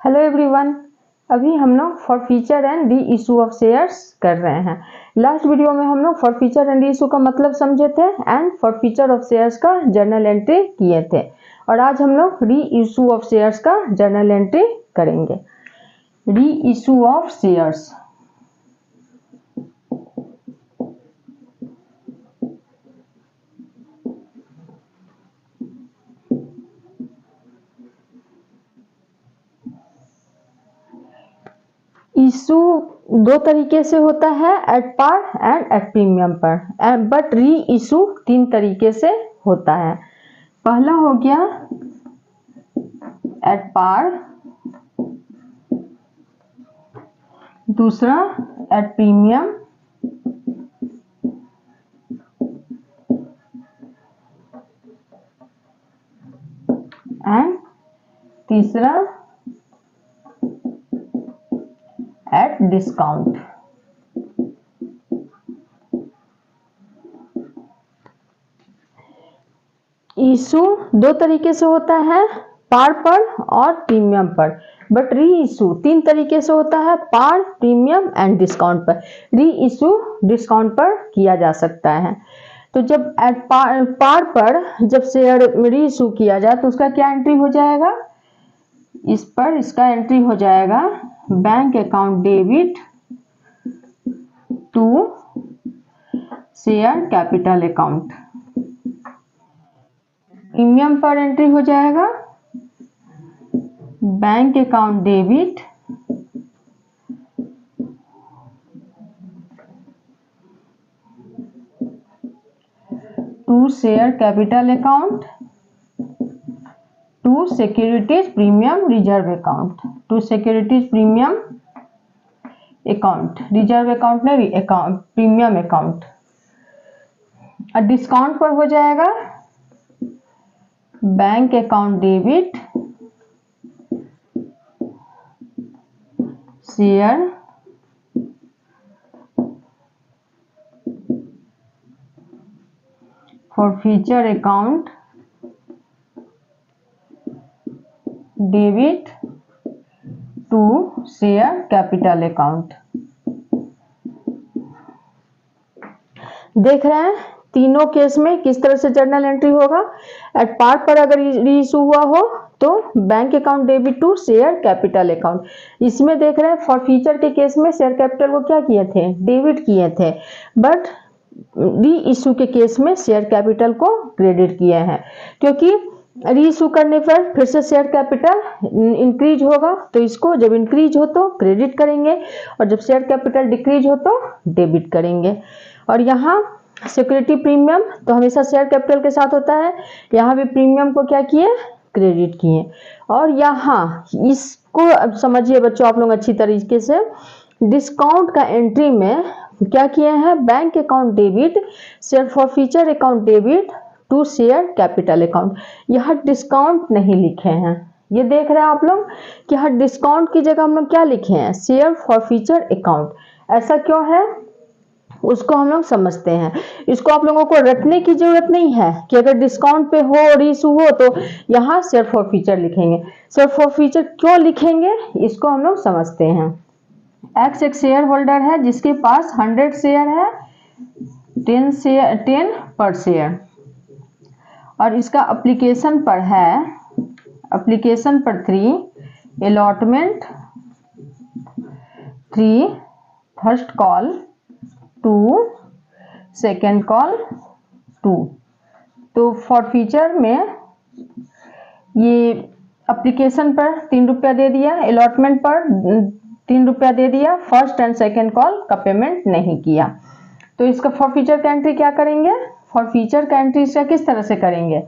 Hello everyone. अभी हम लोग for feature and re issue of shares कर रहे हैं। लास्ट वीडियो में हम लोग for feature and re issue का मतलब समझे थे and for feature of shares का जर्नल एंट्री किए थे, और आज हम लोग री इशू ऑफ शेयर्स का जर्नल एंट्री करेंगे। री इशू ऑफ शेयर्स, इशू दो तरीके से होता है, at par and at premium पर, बट री इशू 3 तरीके से होता है। पहला हो गया एट पार, दूसरा एट प्रीमियम, एंड तीसरा एट डिस्काउंट। इशू दो तरीके से होता है, पार पर और प्रीमियम पर, बट री इशू 3 तरीके से होता है, पार, प्रीमियम एंड डिस्काउंट पर। री इशू डिस्काउंट पर किया जा सकता है। तो जब एट पार पर जब शेयर री इशू किया जाए तो उसका क्या एंट्री हो जाएगा, इस पर इसका एंट्री हो जाएगा bank account debit to share capital account. Premium पर एंट्री हो जाएगा bank account debit to share capital account to securities premium reserve account, to securities premium account, reserve account नहीं, अकाउंट प्रीमियम अकाउंट। और discount पर हो जाएगा bank account debit share forfeiture account debit to share capital account. देख रहे हैं तीनों case में किस तरह से जर्नल एंट्री होगा। एट पार पर अगर री इशू हुआ हो तो bank account debit to share capital account. इसमें देख रहे हैं फॉर फ्यूचर के केस में शेयर कैपिटल को क्या किए थे, डेबिट किए थे, बट री इशू के केस में शेयर कैपिटल को क्रेडिट किए हैं, क्योंकि री इशू करने पर फिर से शेयर कैपिटल इंक्रीज होगा, तो इसको जब इंक्रीज हो तो क्रेडिट करेंगे, और जब शेयर कैपिटल डिक्रीज हो तो डेबिट करेंगे। और यहाँ सिक्योरिटी प्रीमियम तो हमेशा शेयर कैपिटल के साथ होता है, यहाँ भी प्रीमियम को क्या किए, क्रेडिट किए। और यहाँ इसको अब समझिए बच्चों आप लोग अच्छी तरीके से, डिस्काउंट का एंट्री में क्या किए हैं, bank account debit share forfeiture account debit to share capital account. यहाँ डिस्काउंट नहीं लिखे हैं, ये देख रहे हैं आप लोग कि यहाँ डिस्काउंट की जगह हम लोग क्या लिखे हैं, शेयर फॉर फ्यूचर अकाउंट। ऐसा क्यों है उसको हम लोग समझते हैं। इसको आप लोगों को रटने की जरूरत नहीं है कि अगर डिस्काउंट पे हो और इशू हो तो यहाँ शेयर फॉर फ्यूचर लिखेंगे। शेयर फॉर फ्यूचर क्यों लिखेंगे इसको हम लोग समझते हैं। एक्स एक शेयर होल्डर है जिसके पास 100 शेयर है, 10 पर शेयर, और इसका एप्लीकेशन पर है, एप्लीकेशन पर 3, allotment 3, first call 2, second call 2। तो फॉर फ्यूचर में ये एप्लीकेशन पर 3 रुपया दे दिया, अलॉटमेंट पर 3 रुपया दे दिया, फर्स्ट एंड सेकेंड कॉल का पेमेंट नहीं किया। तो इसका फॉर फ्यूचर का एंट्री क्या करेंगे, फॉर फ्यूचर का एंट्री इसका किस तरह से करेंगे,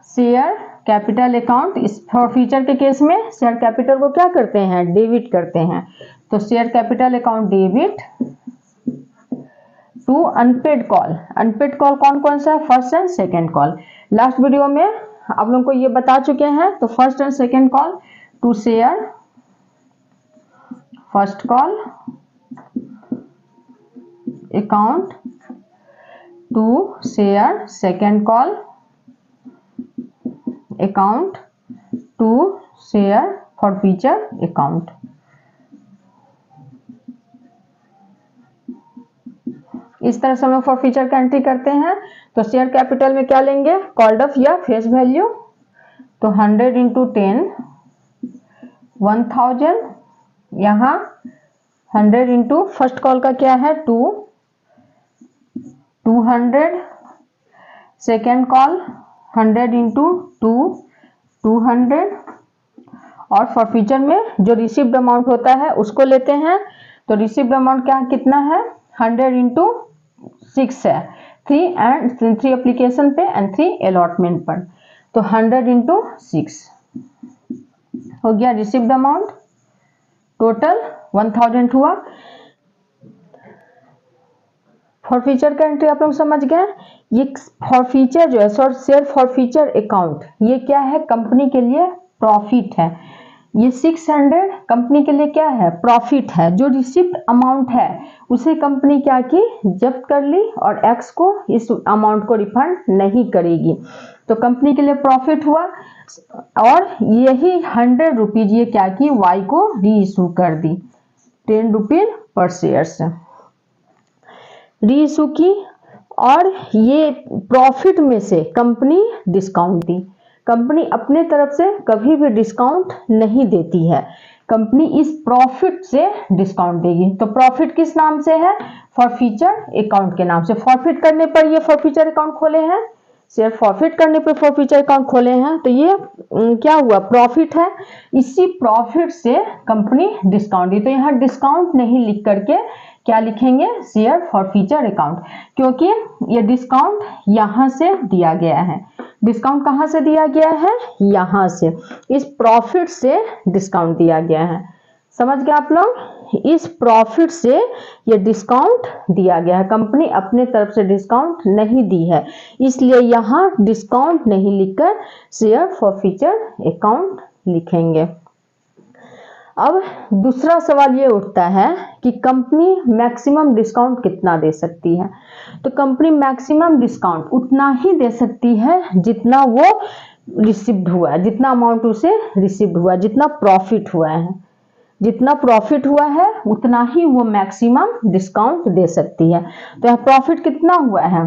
शेयर कैपिटल अकाउंट। इस फॉर फ्यूचर के केस में शेयर कैपिटल को क्या करते हैं, डेबिट करते हैं, तो share capital account debit to unpaid call. Unpaid call कौन कौन सा है, first and second call. Last video में आप लोगों को ये बता चुके हैं। तो first and second call to share first call account to share second call account to share forfeiture account. इस तरह से हम लोग फॉरफीचर का एंट्री करते हैं। तो शेयर कैपिटल में क्या लेंगे, कॉल्ड अप या फेस वैल्यू। तो 100 इंटू 10 1000, यहाँ 100 इंटू फर्स्ट कॉल का क्या है 200, सेकेंड कॉल 100 इंटू 200, और फॉरफीचर में जो रिसीव्ड अमाउंट होता है उसको लेते हैं। तो रिसीव्ड अमाउंट क्या कितना है 100 इंटू 6 है, 3 एप्लीकेशन पे एंड 3 अलॉटमेंट पर। तो 100 इंटू 6 हो गया रिसीव्ड अमाउंट, टोटल 1000 हुआ। फॉरफीचर का एंट्री आप लोग समझ गए। ये फॉरफीचर जो है शेयर फॉरफीचर अकाउंट, ये क्या है, कंपनी के लिए प्रॉफिट है। ये 600 कंपनी के लिए क्या है, प्रॉफिट है। जो रिसिप्ट अमाउंट है उसे कंपनी क्या की, जब्त कर ली और एक्स को इस अमाउंट को रिफंड नहीं करेगी। तो कंपनी के लिए प्रॉफिट हुआ, और यही 100 रुपीज ये क्या की, वाई को री इशू कर दी 10 रुपीज पर शेयर से री इशू की। और ये प्रॉफिट में से कंपनी डिस्काउंट दी। कंपनी अपने तरफ से कभी भी डिस्काउंट नहीं देती है, कंपनी इस प्रॉफिट से डिस्काउंट देगी। तो प्रॉफिट किस नाम से है, फॉरफीचर अकाउंट के नाम से। फॉरफिट करने पर ये फॉरफीचर अकाउंट खोले हैं, शेयर फॉरफिट करने पर फॉरफीचर अकाउंट खोले हैं। तो ये क्या हुआ, प्रॉफिट है। इसी प्रॉफिट से कंपनी डिस्काउंट दी। तो यहाँ डिस्काउंट नहीं लिख करके क्या लिखेंगे, शेयर फॉरफीचर अकाउंट, क्योंकि ये डिस्काउंट यहाँ से दिया गया है। डिस्काउंट कहाँ से दिया गया है, यहाँ से, इस प्रॉफिट से डिस्काउंट दिया गया है। समझ गए आप लोग, इस प्रॉफिट से ये डिस्काउंट दिया गया है, कंपनी अपने तरफ से डिस्काउंट नहीं दी है, इसलिए यहाँ डिस्काउंट नहीं लिखकर शेयर फॉरफीचर अकाउंट लिखेंगे। अब दूसरा सवाल ये उठता है कि कंपनी मैक्सिमम डिस्काउंट कितना दे सकती है। तो कंपनी मैक्सिमम डिस्काउंट उतना ही दे सकती है जितना वो रिसीव्ड हुआ है, जितना अमाउंट उसे रिसीव्ड हुआ, जितना प्रॉफिट हुआ है। जितना प्रॉफिट हुआ है उतना ही वो मैक्सिमम डिस्काउंट दे सकती है। तो यह प्रॉफिट कितना हुआ है,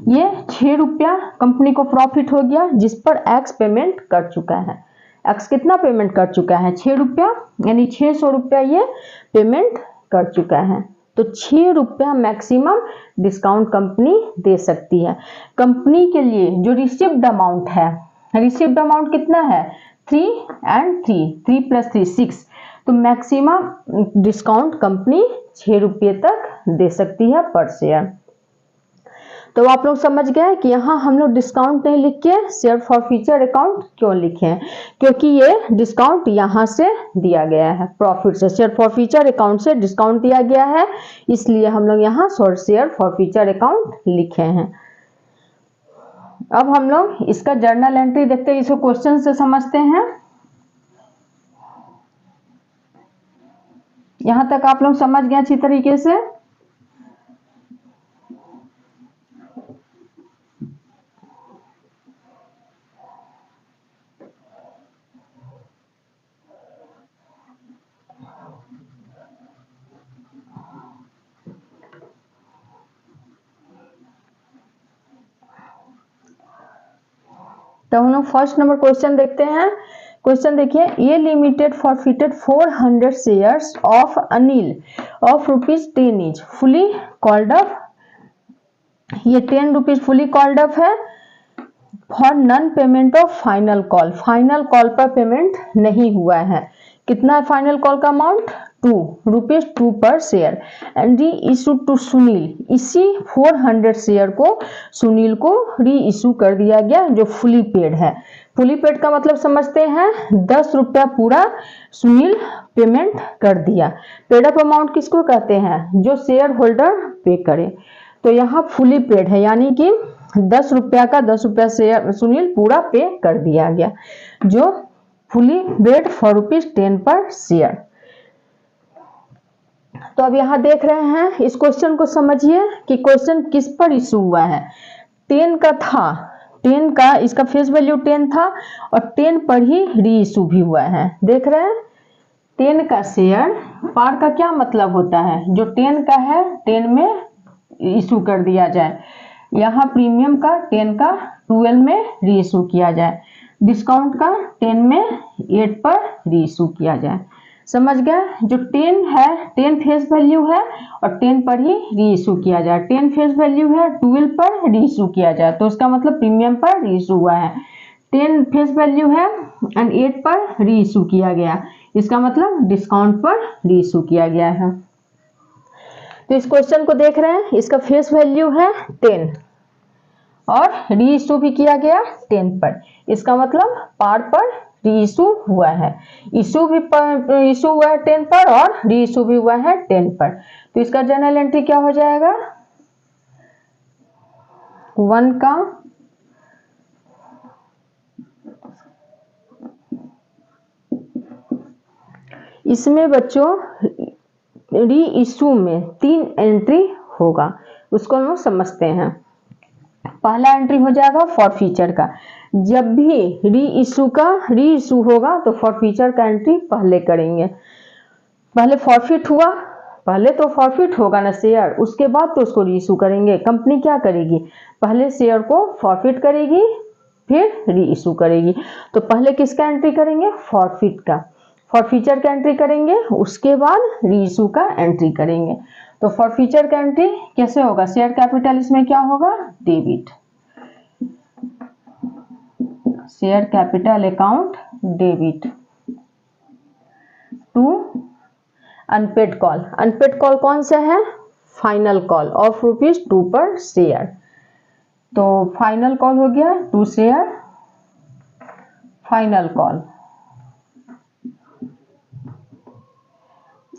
ये 6 रुपया कंपनी को प्रॉफिट हो गया, जिस पर एक्स पेमेंट कर चुका है। एक्स कितना पेमेंट कर चुका है, 6 रुपया, यानी 600 रुपया ये पेमेंट कर चुका है। तो 6 रुपया मैक्सिमम डिस्काउंट कंपनी दे सकती है। कंपनी के लिए जो रिसीव्ड अमाउंट है, रिसीव्ड अमाउंट कितना है 3 and 3 + 3 6। तो मैक्सिमम डिस्काउंट कंपनी 6 रुपये तक दे सकती है पर शेयर। तो आप लोग समझ गए कि यहाँ हम लोग डिस्काउंट नहीं लिख के शेयर फॉरफीचर अकाउंट क्यों लिखे हैं, क्योंकि ये डिस्काउंट यहाँ से दिया गया है, प्रॉफिट से, शेयर फॉरफीचर अकाउंट से डिस्काउंट दिया गया है, इसलिए हम लोग यहाँ शेयर फॉरफीचर अकाउंट लिखे हैं। अब हम लोग इसका जर्नल एंट्री देखते हैं, इसको क्वेश्चन से समझते हैं। यहाँ तक आप लोग समझ गए अच्छी तरीके से। तो हम लोग फर्स्ट नंबर क्वेश्चन देखते हैं। क्वेश्चन देखिए, A limited forfeited 400 shares of Anil of ₹10 is fully called up. ये 10 रुपीज फुली कॉल्ड अप है for non payment of final call. Final call पर पेमेंट नहीं हुआ है। कितना है फाइनल कॉल का amount, ₹2 per share, and re issue to Sunil. इसी 400 शेयर को सुनील को री इशू कर दिया गया, जो फुली पेड है। फुली पेड का मतलब समझते हैं, 10 रुपया पूरा सुनील पेमेंट कर दिया। पेड अप अमाउंट किसको कहते हैं, जो शेयर होल्डर पे करे। तो यहाँ फुली पेड है, यानी कि 10 रुपया का 10 रुपया शेयर सुनील पूरा पे कर दिया गया, जो फुली पेड फॉर ₹10 पर शेयर। तो अब यहाँ देख रहे हैं, इस क्वेश्चन को समझिए कि क्वेश्चन किस पर इशू हुआ है। 10 का था, 10 का, इसका फेस वैल्यू 10 था और 10 पर ही री इशू भी हुआ है। देख रहे हैं 10 का शेयर, पार का क्या मतलब होता है, जो 10 का है 10 में इशू कर दिया जाए, यहाँ प्रीमियम का 10 का 12 में री इशू किया जाए, डिस्काउंट का 10 में 8 पर री इशू किया जाए। समझ गया, जो 10 है 10 फेस वैल्यू है और 10 पर ही री इशू किया जाए, 10 फेस वैल्यू है 12 पर री इशू किया जाए, तो इसका मतलब प्रीमियम पर री इशू हुआ है। 10 फेस वैल्यू है एंड 8 पर री इशू किया गया, इसका मतलब डिस्काउंट पर री इशू किया गया है। तो इस क्वेश्चन को देख रहे हैं, इसका फेस वैल्यू है 10 और री इशू भी किया गया 10 पर, इसका मतलब पार पर री इशू हुआ है, इशू हुआ है 10 पर और री इशू भी हुआ है 10 पर। तो इसका जर्नल एंट्री क्या हो जाएगा, 1 का इसमें बच्चों री इशू में 3 एंट्री होगा, उसको हम समझते हैं। पहला एंट्री हो जाएगा फॉरफीचर का, जब भी री इशू होगा तो फॉरफीचर का एंट्री पहले करेंगे। पहले फॉरफिट हुआ, पहले तो फॉरफिट होगा ना शेयर, उसके बाद तो उसको री इशू करेंगे। कंपनी क्या करेगी, पहले शेयर को फॉरफिट करेगी फिर री इशू करेगी। तो पहले किसका एंट्री करेंगे, फॉरफिट का, फॉरफीचर का एंट्री करेंगे, उसके बाद री इशू का एंट्री करेंगे। तो फॉरफीचर का एंट्री कैसे होगा, शेयर कैपिटल इसमें क्या होगा, debit, share capital account debit to unpaid call. Unpaid call कौन सा है, final call of ₹2 per share. तो फाइनल कॉल हो गया टू शेयर फाइनल कॉल।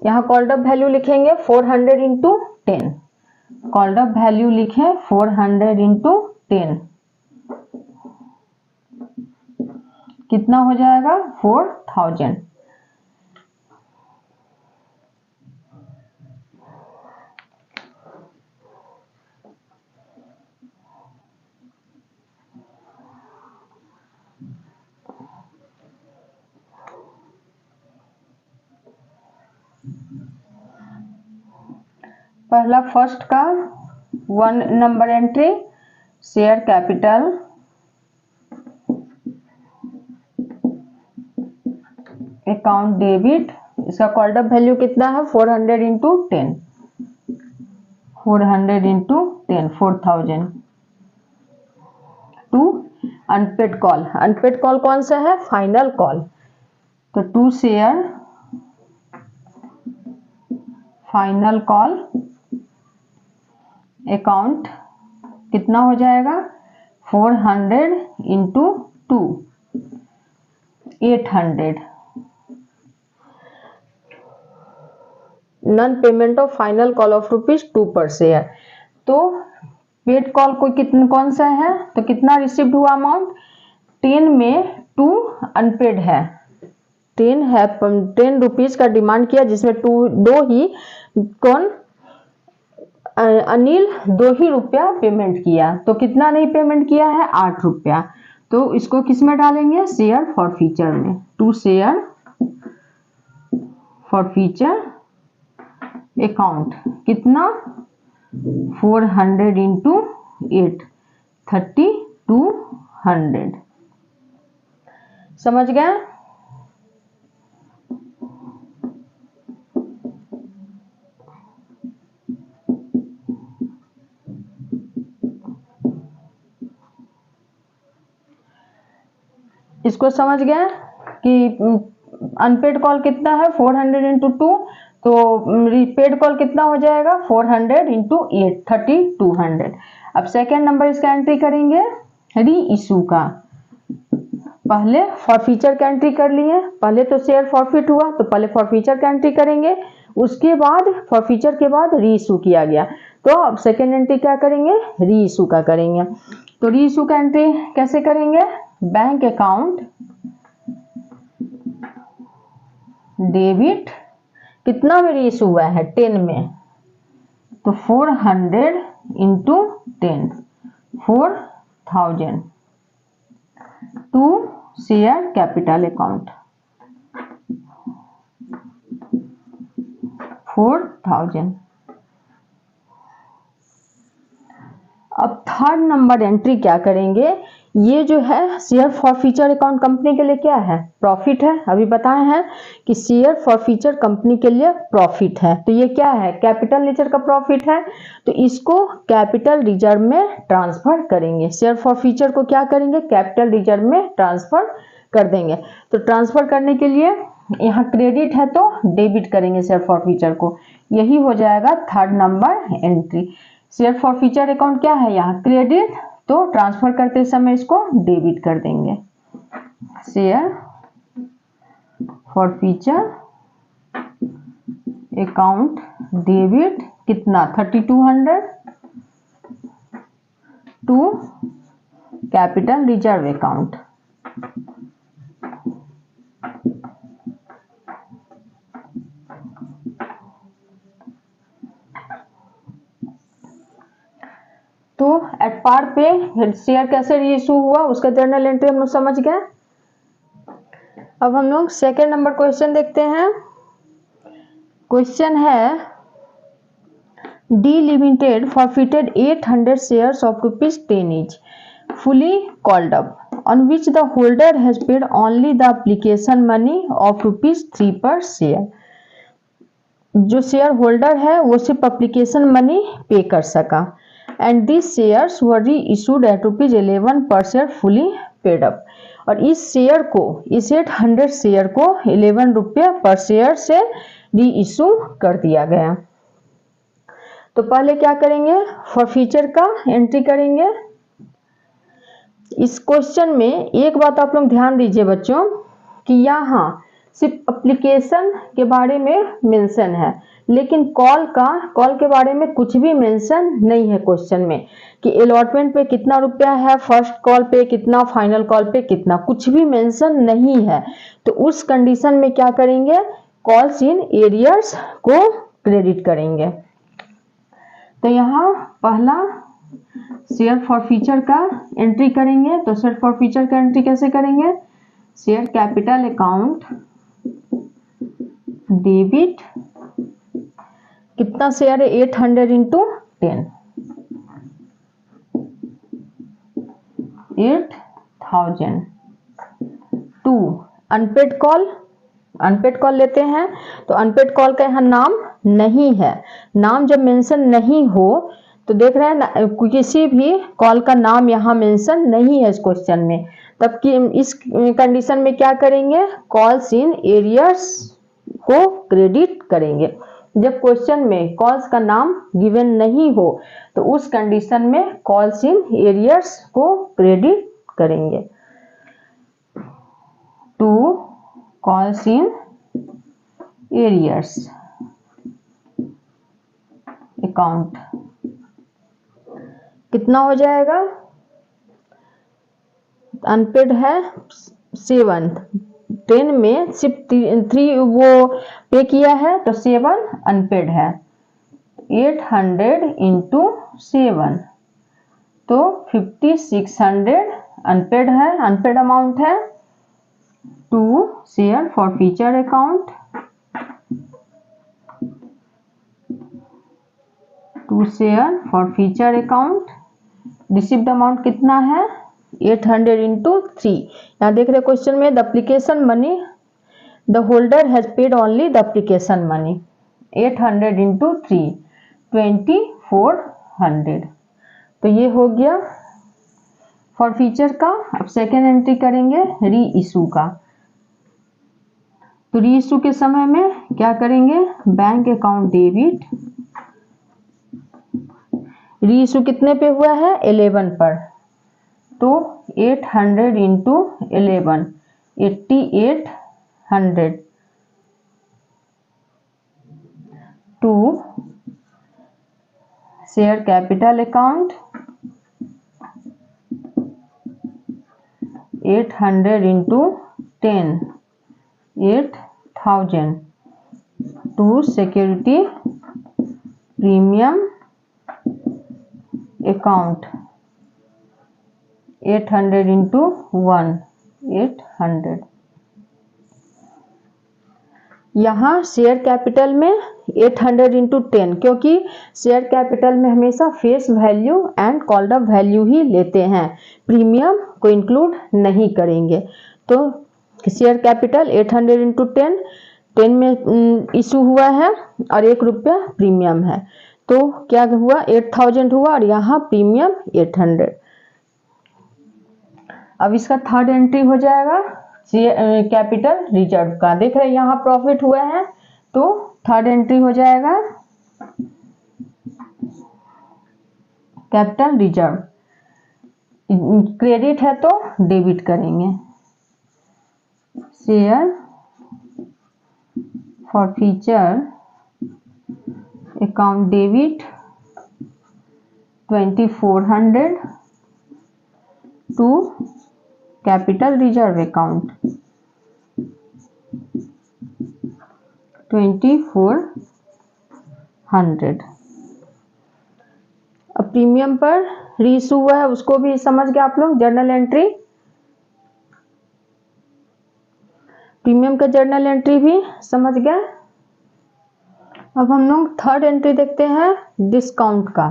यहाँ कॉल्ड अप वैल्यू लिखेंगे 400 इंटू 10, कॉल्ड अप वैल्यू लिखे 400 इंटू 10, कितना हो जाएगा 4000। पहला फर्स्ट का 1 number entry, share capital account debit, इसका कॉल्ड अप वैल्यू कितना है 400 into 10, 400 into 10 4000 to unpaid call. Unpaid call कौन सा है, फाइनल कॉल। तो to share final call account कितना हो जाएगा 400 into 2 800। Non payment of final call of ₹2 per share. तो पेड कॉल कौन सा है, तो कितना रिसीव्ड हुआ अमाउंट 10 में 2 अनपेड है, 10 है 10 रुपीज का डिमांड किया, जिसमें दो ही कौन अनिल 2 ही रुपया पेमेंट किया, तो कितना नहीं पेमेंट किया है 8 रुपया। तो इसको किस में डालेंगे, शेयर फॉरफीचर में, टू शेयर फॉरफीचर अकाउंट कितना 400 इंटू 8 3200। समझ गए। इसको समझ गए कि अनपेड कॉल कितना है 400 इंटू 2, तो पेड कॉल कितना हो जाएगा 400 इंटू 8 3200। अब सेकेंड नंबर इसका एंट्री करेंगे री इशू का। पहले फॉरफीचर का एंट्री कर लिए, पहले तो शेयर फॉरफिट हुआ तो पहले फॉरफीचर का एंट्री करेंगे, उसके बाद फॉरफीचर के बाद री इशू किया गया, तो अब सेकेंड एंट्री क्या करेंगे, री इशू का करेंगे। तो री इशू का एंट्री कैसे करेंगे, बैंक अकाउंट डेबिट कितना में री इशू हुआ है 10 में, तो 400 into 10 4000 to share capital account 4000। अब थर्ड नंबर एंट्री क्या करेंगे, ये जो है शेयर फॉरफीचर अकाउंट कंपनी के लिए क्या है, प्रॉफिट है। अभी बताए हैं कि शेयर फॉरफीचर कंपनी के लिए प्रॉफिट है, तो ये क्या है, कैपिटल नेचर का प्रॉफिट है, तो इसको कैपिटल रिजर्व में ट्रांसफर करेंगे। शेयर फॉरफीचर को क्या करेंगे, कैपिटल रिजर्व में ट्रांसफर कर देंगे। तो ट्रांसफर करने के लिए यहाँ क्रेडिट है तो डेबिट करेंगे शेयर फॉरफीचर को, यही हो जाएगा third number entry. Share forfeiture account क्या है, यहाँ क्रेडिट, तो ट्रांसफर करते समय इसको डेबिट कर देंगे। शेयर फॉरफीचर अकाउंट डेबिट कितना 3200 टू कैपिटल रिजर्व अकाउंट। तो एट पार पे शेयर कैसे रीइश्यू हुआ उसका जर्नल एंट्री हम लोग समझ गए। अब हम लोग सेकेंड नंबर क्वेश्चन देखते हैं। क्वेश्चन है D limited forfeited 800 shares of ₹10 each fully called up on which the holder has paid only the application money of ₹3 per share। जो शेयर होल्डर है वो सिर्फ एप्लीकेशन मनी पे कर सका, एंड दिस शेयर्स वर री issued at ₹11 पर share fully paid up. और इस शेयर को, इस 800 शेयर को 11 रुपये पर शेयर से री इशू कर दिया गया। तो पहले क्या करेंगे, फॉरफीचर का एंट्री करेंगे। इस क्वेश्चन में एक बात आप लोग ध्यान दीजिए बच्चों कि यहाँ सिर्फ एप्लीकेशन के बारे में मेंशन है, लेकिन कॉल के बारे में कुछ भी मेंशन नहीं है क्वेश्चन में कि अलॉटमेंट पे कितना रुपया है, फर्स्ट कॉल पे कितना, फाइनल कॉल पे कितना, कुछ भी मेंशन नहीं है। तो उस कंडीशन में क्या करेंगे, कॉल्स इन एरियर्स को क्रेडिट करेंगे। तो यहाँ पहला शेयर फॉरफीचर का एंट्री करेंगे। तो शेयर फॉरफीचर का एंट्री कैसे करेंगे, शेयर कैपिटल अकाउंट डेबिट, कितना शेयर है 800 into 10 8000 to unpaid call. Unpaid call लेते हैं तो अनपेड कॉल का यहाँ नाम नहीं है। नाम जब मेंशन नहीं हो तो देख रहे हैं ना, किसी भी कॉल का नाम यहाँ मेंशन नहीं है इस क्वेश्चन में, तब कि इस कंडीशन में क्या करेंगे, कॉल्स इन एरियर्स को क्रेडिट करेंगे। जब क्वेश्चन में कॉल्स का नाम गिवन नहीं हो तो उस कंडीशन में कॉल्स इन एरियर्स को क्रेडिट करेंगे। To calls in arrears account कितना हो जाएगा, अनपेड है 7, 10 में सिर्फ 3 वो पे किया है तो 7 अनपेड है, 800 इंटू 7 तो 5600 अनपेड है, अनपेड अमाउंट है। To share forfeiture account, to share forfeiture account received amount कितना है 800 इंटू 3। यहाँ देख रहे क्वेश्चन में the application money the holder has paid only the application money 800 into 3 2400। तो ये हो गया फॉरफीचर का। अब सेकेंड एंट्री करेंगे री इशू का। तो री इशू के समय में क्या करेंगे, bank account debit, reissue कितने पे हुआ है 11 पर, तो 800 into 11 8800 to share capital account 800 into 10 8000 to security premium account 800 into 1 800। यहाँ शेयर कैपिटल में 800 इंटू 10, क्योंकि शेयर कैपिटल में हमेशा face value and called up value ही लेते हैं, प्रीमियम को इंक्लूड नहीं करेंगे। तो शेयर कैपिटल 800 इंटू 10, 10 में इशू हुआ है और 1 रुपया प्रीमियम है, तो क्या हुआ 8000 हुआ और यहाँ प्रीमियम 800। अब इसका थर्ड एंट्री हो जाएगा कैपिटल रिजर्व का। देख रहे हैं यहाँ प्रॉफिट हुआ है, तो थर्ड एंट्री हो जाएगा कैपिटल रिजर्व। क्रेडिट है तो डेबिट करेंगे, share forfeiture account debit 2400 to capital reserve account 2400। अब प्रीमियम पर रीइशू हुआ है उसको भी समझ गए आप लोग, जर्नल एंट्री, प्रीमियम का जर्नल एंट्री भी समझ गए। अब हम लोग थर्ड एंट्री देखते हैं डिस्काउंट का।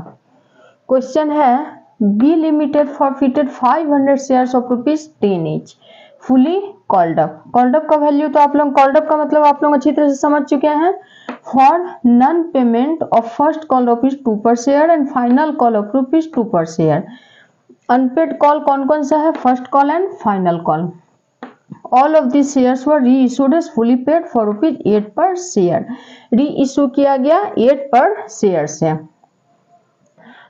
क्वेश्चन है B limited forfeited 500 shares of ₹10 each fully called up. Called up का वैल्यू तो आप लोग, कॉल्ड अप का मतलब आप लोग अच्छी तरह से समझ चुके हैं। For non payment of first call ₹2 per share and final call of ₹2 per share. Unpaid call कौन कौन सा है, first call and final call. All of these shares were reissued as fully paid for ₹8 per share. री issue किया गया 8 per share से।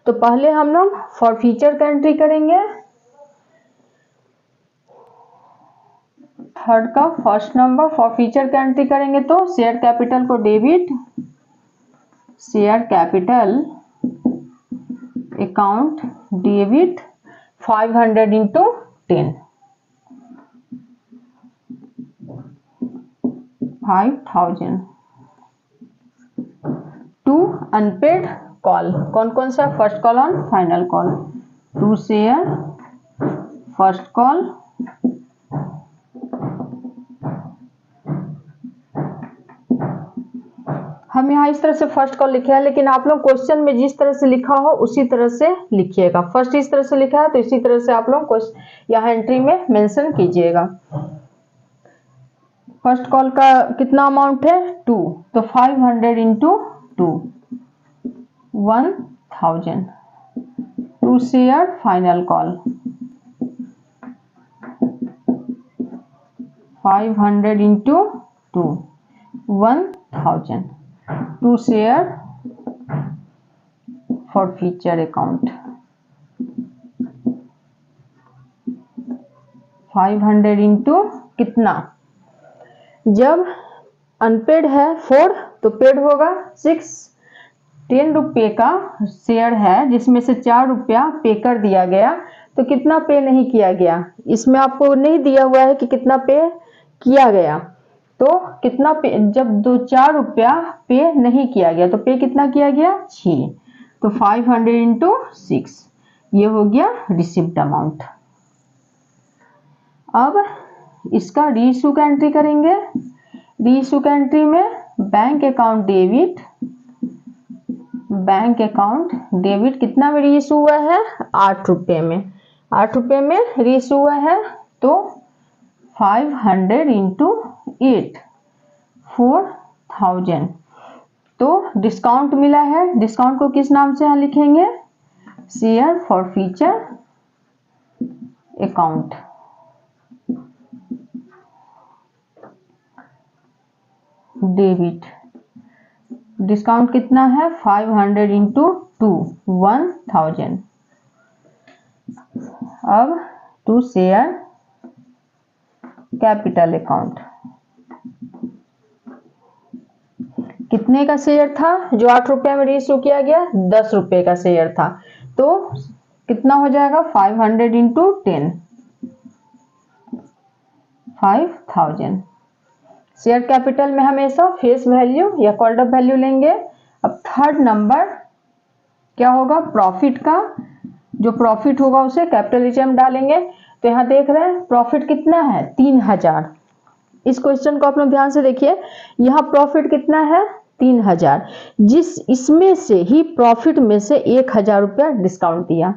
तो पहले हम लोग फॉर फ्यूचर का एंट्री करेंगे। थर्ड का फर्स्ट नंबर फॉर फ्यूचर का एंट्री करेंगे तो शेयर कैपिटल को debit, share capital account debit 500 into 10, 5000 to unpaid call कौन कौन सा, फर्स्ट कॉल और final call. To share first call हम यहाँ इस तरह से फर्स्ट कॉल लिखे हैं, लेकिन आप लोग क्वेश्चन में जिस तरह से लिखा हो उसी तरह से लिखिएगा। फर्स्ट इस तरह से लिखा है तो इसी तरह से आप लोग यहाँ एंट्री में मेंशन कीजिएगा। फर्स्ट कॉल का कितना अमाउंट है 2, तो 500 into 2 1000 to share final call 500 into 2 1000 to share forfeiture account 500 into कितना, जब अनपेड है 4 तो पेड होगा 6। 10 रुपये का शेयर है जिसमें से 4 रुपया पे कर दिया गया, तो कितना पे नहीं किया गया, इसमें आपको नहीं दिया हुआ है कि कितना पे किया गया। तो कितना पे, जब 4 रुपया पे नहीं किया गया तो पे कितना किया गया 6, तो 500 इंटू 6 ये हो गया रिसिप्ट अमाउंट। अब इसका रीइशू का एंट्री करेंगे। रीइशू का एंट्री में bank account debit, bank account debit कितना में रीइशू हुआ है 8 रुपये में, 8 रुपये में रीइशू हुआ है, तो 500 इंटू 8 4000। तो डिस्काउंट मिला है, डिस्काउंट को किस नाम से यहाँ लिखेंगे, share forfeiture account debit. Discount कितना है 500 इंटू 2 1000। अब टू शेयर कैपिटल अकाउंट कितने का शेयर था जो 8 रुपये में रीइशू किया गया, 10 रुपये का शेयर था, तो कितना हो जाएगा 500 इंटू 10 5000। शेयर कैपिटल में हमेशा फेस वैल्यू या कॉल्ड अप वैल्यू लेंगे। अब थर्ड नंबर क्या होगा, प्रॉफिट का, जो प्रॉफिट होगा उसे कैपिटल रिजर्व डालेंगे। तो यहाँ देख रहे हैं प्रॉफिट कितना है 3000। इस क्वेश्चन को आप लोग ध्यान से देखिए, यहाँ प्रॉफिट कितना है 3000, जिस इसमें से ही प्रॉफिट में से 1000 रुपया डिस्काउंट दिया,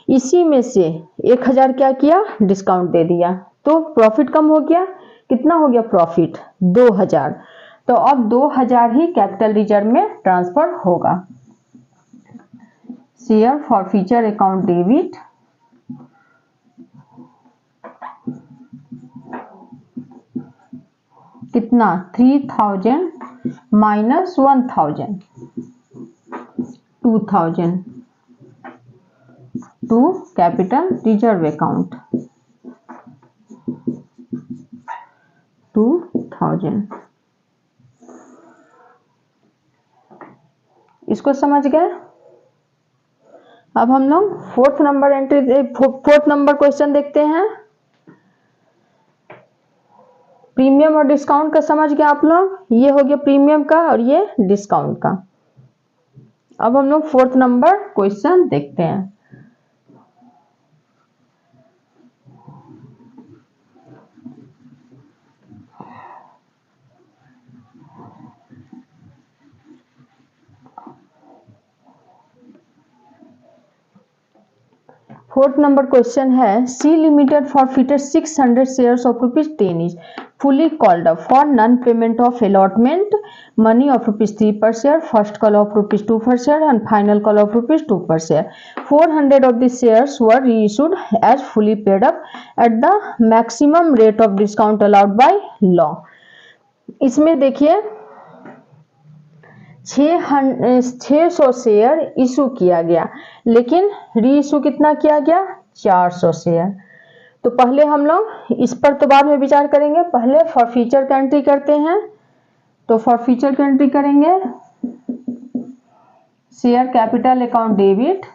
इसी में से 1000 क्या किया डिस्काउंट दे दिया, तो प्रॉफिट कम हो गया, कितना हो गया प्रॉफिट 2000। तो अब 2000 ही कैपिटल रिजर्व में ट्रांसफर होगा। Share forfeiture account debit कितना 3000 minus 1000 2000 to capital reserve account 2000। इसको समझ गए। अब हम लोग फोर्थ नंबर क्वेश्चन देखते हैं। प्रीमियम और डिस्काउंट का समझ गए आप लोग, ये हो गया प्रीमियम का और ये डिस्काउंट का। अब हम लोग फोर्थ नंबर क्वेश्चन देखते हैं। फोर्थ नंबर क्वेश्चन है, C limited forfeited 600 shares of ₹10 is fully called up for non-payment of allotment money of ₹3 per share, first call of ₹2 per share and final call of ₹2 per share. 400 of the shares were reissued as fully paid up at the maximum rate of discount allowed by law. इसमें देखिए 600 share issue किया गया, लेकिन री issue कितना किया गया 400 share. तो पहले हम लोग इस पर तो बाद में विचार करेंगे, पहले फॉर फ्यूचर का एंट्री करते हैं। तो फॉर फ्यूचर का एंट्री करेंगे, शेयर कैपिटल अकाउंट डेबिट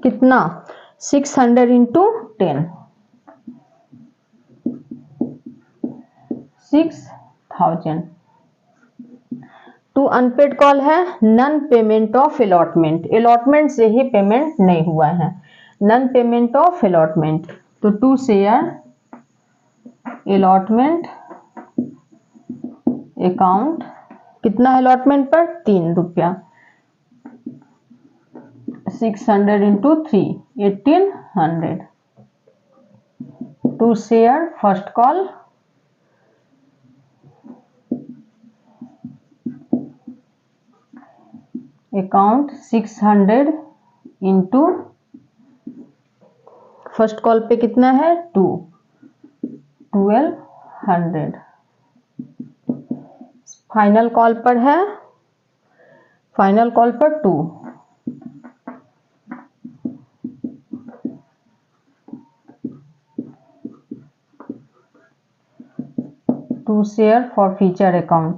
कितना 600 इंटू 10 6000 टू अनपेड कॉल है non payment of allotment, allotment से ही पेमेंट नहीं हुआ है, नन पेमेंट ऑफ अलॉटमेंट। तो 2 शेयर अलॉटमेंट अकाउंट कितना अलॉटमेंट पर 3 रुपया 600 into 3 1800 2 share first call account 600 into first call पे कितना है 2 1200 फाइनल कॉल पर है, फाइनल कॉल पर 2 2 शेयर फॉर फ्यूचर अकाउंट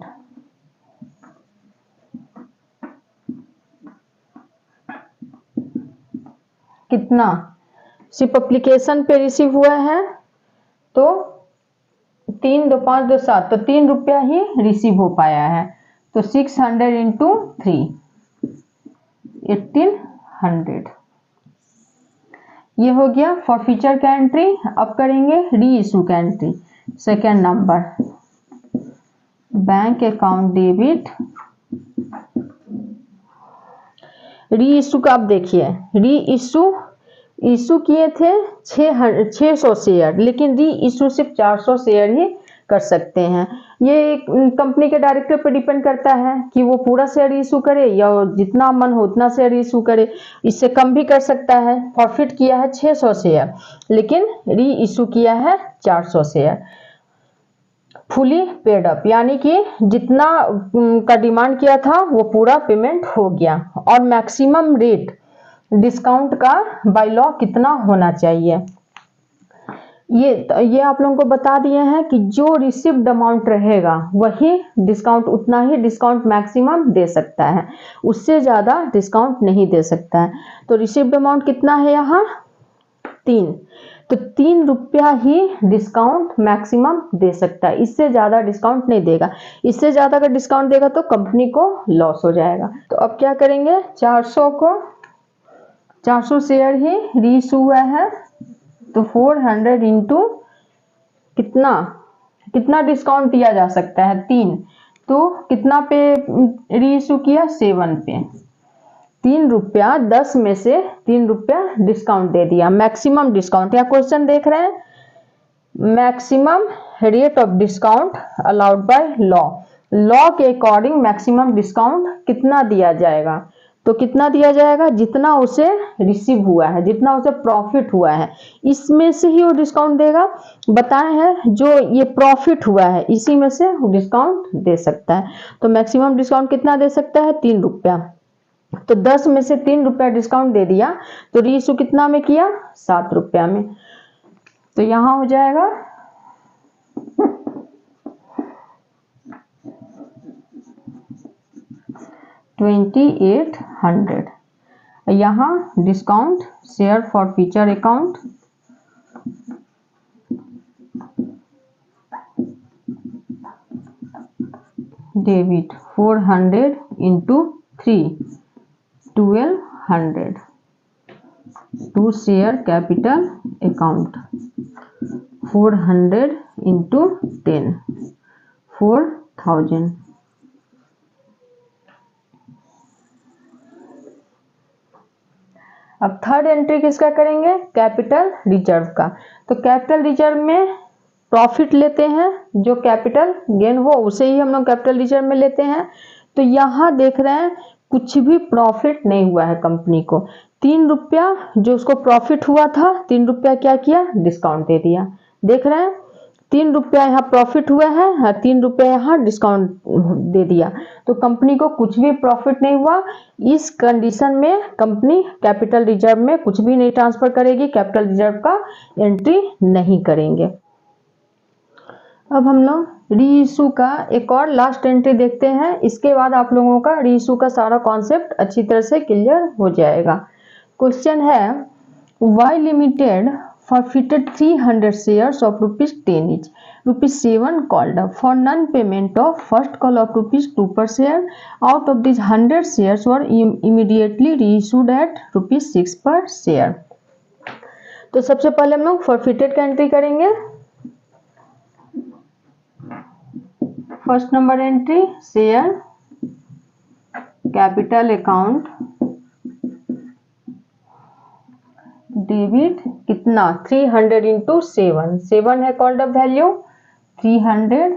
कितना सिर्फ एप्लीकेशन पे रिसीव हुआ है तो 3 2 5 2 7 तो 3 रुपया ही रिसीव हो पाया है। तो 600 इंटू 3 1800 ये हो गया फॉर फ्यूचर का एंट्री। अब करेंगे री इशू का entry. Second number bank account debit री इशू का। आप देखिए री इशू किए थे 600 शेयर, लेकिन री इशू सिर्फ 400 शेयर ही कर सकते हैं। ये कंपनी के डायरेक्टर पर डिपेंड करता है कि वो पूरा शेयर इशू करे या जितना मन हो उतना शेयर इशू करे, इससे कम भी कर सकता है। प्रॉफिट किया है 600 शेयर, लेकिन री इशू किया है 400 शेयर। फुली पेड अप यानी कि जितना का डिमांड किया था वो पूरा पेमेंट हो गया। और मैक्सिमम रेट डिस्काउंट का बाय लॉ कितना होना चाहिए, ये आप लोगों को बता दिए हैं कि जो रिसीव्ड अमाउंट रहेगा वही डिस्काउंट, उतना ही डिस्काउंट मैक्सिमम दे सकता है, उससे ज़्यादा डिस्काउंट नहीं दे सकता है। तो रिसीव्ड अमाउंट कितना है यहाँ 3, तो 3 रुपया ही डिस्काउंट मैक्सिमम दे सकता है, इससे ज़्यादा डिस्काउंट नहीं देगा। इससे ज़्यादा अगर डिस्काउंट देगा तो कंपनी को लॉस हो जाएगा। तो अब क्या करेंगे 400 को 400 शेयर ही री इशू हुआ है, तो 400 इंटू कितना डिस्काउंट दिया जा सकता है 3, तो कितना पे री इशू किया 7 पे, 3 रुपया 10 में से 3 रुपया डिस्काउंट दे दिया, मैक्सिमम डिस्काउंट। या क्वेश्चन देख रहे हैं maximum rate of discount allowed by law के अकॉर्डिंग मैक्सिमम डिस्काउंट कितना दिया जाएगा, तो कितना दिया जाएगा जितना उसे रिसीव हुआ है, जितना उसे प्रॉफिट हुआ है, इसमें से ही वो डिस्काउंट देगा। बताए हैं जो ये प्रॉफिट हुआ है इसी में से डिस्काउंट दे सकता है। तो मैक्सिमम डिस्काउंट कितना दे सकता है 3 रुपया, तो 10 में से 3 रुपया डिस्काउंट दे दिया, तो री इशू कितना में किया 7 रुपया में, तो यहां हो जाएगा 2800। यहाँ discount share forfeiture account, debit 400 into 3 1200 to share capital account 400 into 10 4000। अब थर्ड एंट्री किसका करेंगे कैपिटल रिजर्व का। तो कैपिटल रिजर्व में प्रॉफिट लेते हैं, जो कैपिटल गेन हो उसे ही हम लोग कैपिटल रिजर्व में लेते हैं। तो यहाँ देख रहे हैं कुछ भी प्रॉफिट नहीं हुआ है कंपनी को, 3 रुपया जो उसको प्रॉफिट हुआ था 3 रुपया क्या किया डिस्काउंट दे दिया। देख रहे हैं 3 रुपया यहाँ प्रॉफिट हुआ है, 3 रुपया यहाँ डिस्काउंट दे दिया, तो कंपनी को कुछ भी प्रॉफिट नहीं हुआ। इस कंडीशन में कंपनी कैपिटल रिजर्व में कुछ भी नहीं ट्रांसफर करेगी, कैपिटल रिजर्व का एंट्री नहीं करेंगे। अब हम लोग री इशू का एक और लास्ट एंट्री देखते हैं, इसके बाद आप लोगों का री इशू का सारा कॉन्सेप्ट अच्छी तरह से क्लियर हो जाएगा। क्वेश्चन है Y limited forfeited 300 shares of rupees 10 each, rupees 7 called up for non-payment of first call of rupees 2 per share. Out of these 100 shares were immediately reissued at rupees 6 per share. तो सबसे पहले हम लोग forfeited का entry करेंगे। First number entry share capital account debit कितना 300 into 7 है called up value, 300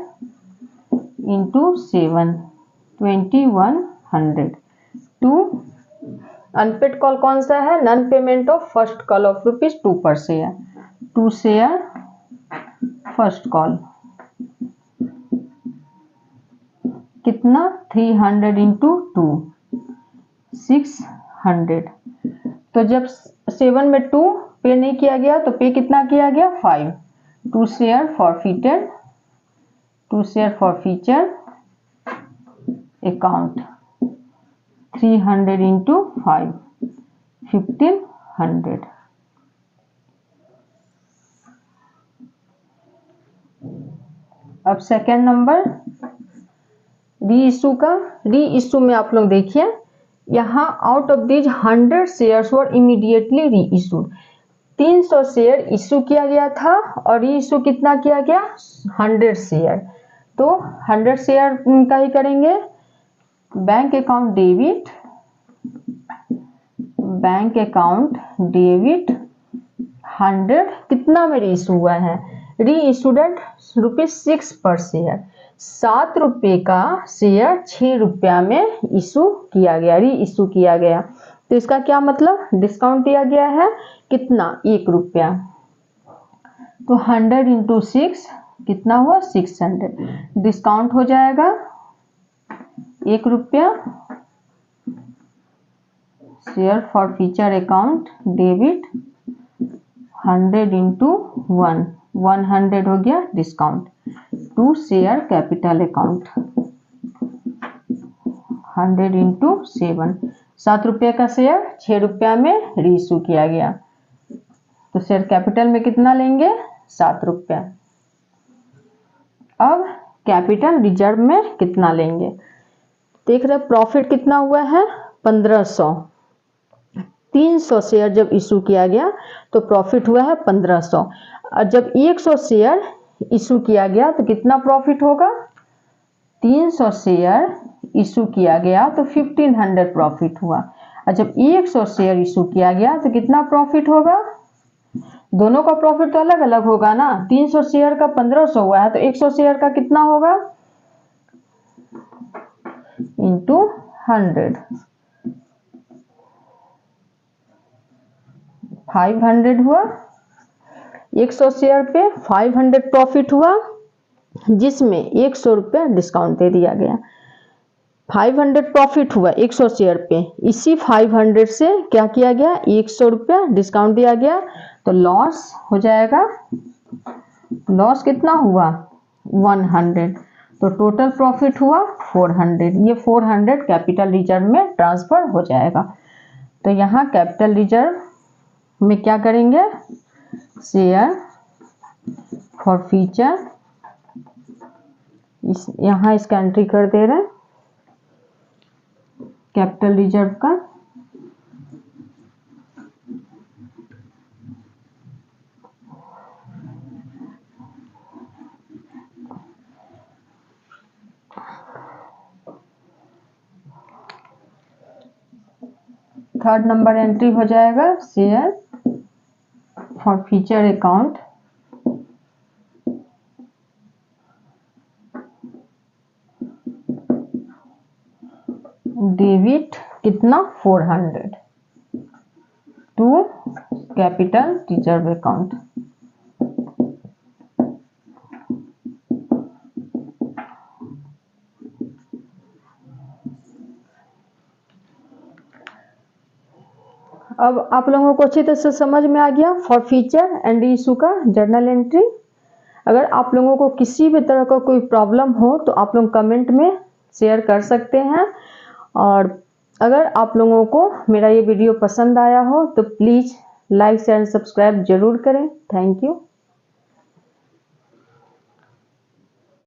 into 7 2100 to unpaid call कौन सा है non payment of first call of rupees 2 per share, 2 share first call कितना 300 इंटू 2 600। तो जब 7 में 2 पे नहीं किया गया तो पे कितना किया गया 5, 2 share forfeited 2 share forfeiture account 300 into 5 1500। अब सेकेंड नंबर री इशू का, री इशू में आप लोग देखिए यहाँ out of these 100 shares were immediately री इशूड, 300 शेयर इशू किया गया था और री इशू कितना किया गया 100 शेयर, तो 100 शेयर का ही करेंगे। Bank account debit, bank account debit 100 कितना में री इशू हुआ है री इशूड एट ₹6 पर शेयर, 7 रुपये का शेयर 6 रुपया में इशू किया गया, री इशू किया गया। तो इसका क्या मतलब डिस्काउंट दिया गया है कितना 1 रुपया, तो 100 इंटू 6 कितना हुआ 600, डिस्काउंट हो जाएगा 1 रुपया। Share forfeiture account debit 100 into 1 100 हो गया discount, 2 share capital account 100 into 7 रुपये का शेयर 6 रुपया में री इशू किया गया, तो शेयर कैपिटल में कितना लेंगे 7 रुपया। अब कैपिटल रिजर्व में कितना लेंगे, देख रहे प्रॉफिट कितना हुआ है 1500, 300 शेयर जब इशू किया गया तो प्रॉफिट हुआ है 1500, और जब 100 शेयर इशू किया गया तो कितना प्रॉफिट होगा? 300 शेयर इशू किया गया तो 1500 प्रॉफिट हुआ, और जब 100 शेयर इशू किया गया तो कितना प्रॉफिट होगा? दोनों का प्रॉफिट तो अलग अलग होगा ना। 300 शेयर का 1500 हुआ है तो 100 शेयर का कितना होगा? इंटू 100, 500 हुआ। 100 शेयर पे 500 प्रॉफिट हुआ, जिसमें 100 रुपये डिस्काउंट दे दिया गया। 500 प्रॉफिट हुआ 100 शेयर पे, इसी 500 से क्या किया गया? 100 रुपया डिस्काउंट दिया गया, तो लॉस हो जाएगा। लॉस कितना हुआ? 100, तो टोटल प्रॉफिट हुआ 400। ये 400 कैपिटल रिजर्व में ट्रांसफर हो जाएगा। तो यहाँ कैपिटल रिजर्व में क्या करेंगे? शेयर फॉर फ्यूचर, यहाँ इसका एंट्री कर दे रहे हैं कैपिटल रिजर्व का। थर्ड नंबर एंट्री हो जाएगा share forfeiture account, debit कितना? 400 टू कैपिटल रिजर्व अकाउंट। अब आप लोगों को अच्छी तरह से समझ में आ गया फॉर फ्यूचर एंड इशू का जर्नल एंट्री। अगर आप लोगों को किसी भी तरह का कोई प्रॉब्लम हो तो आप लोग कमेंट में शेयर कर सकते हैं, और अगर आप लोगों को मेरा ये वीडियो पसंद आया हो तो प्लीज़ लाइक शेयर सब्सक्राइब जरूर करें। Thank you.